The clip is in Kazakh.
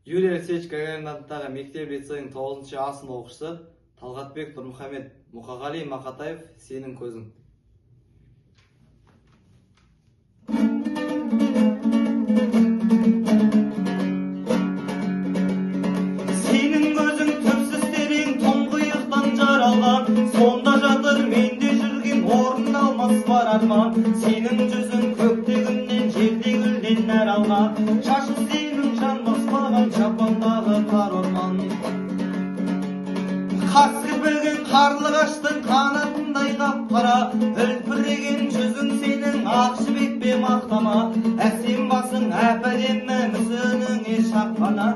Юрий Алексеевич Гагарин атындағы мектеп-лицейдің 9-шы А сынып оқушысы Талғатбек Нұрмұхамед Мұқағали Мақатаев «Сенің көзің». Сенің көзің түпсіз терең тұңғиықтан жаралған, сонда жатыр менде жүрген орын алмас бар арман. Сенің жүзің көктегіннен жерде гүлден нәр алған, шашы сенің жан баспаған жапандағы қар орман. Қас кірпіген қарлығаштың қанатындай қап-қара, үлпіреген жүзің сенің ақ жібек пе мақтама. Әсем басың әп-әдемі мүсініңе шапқана,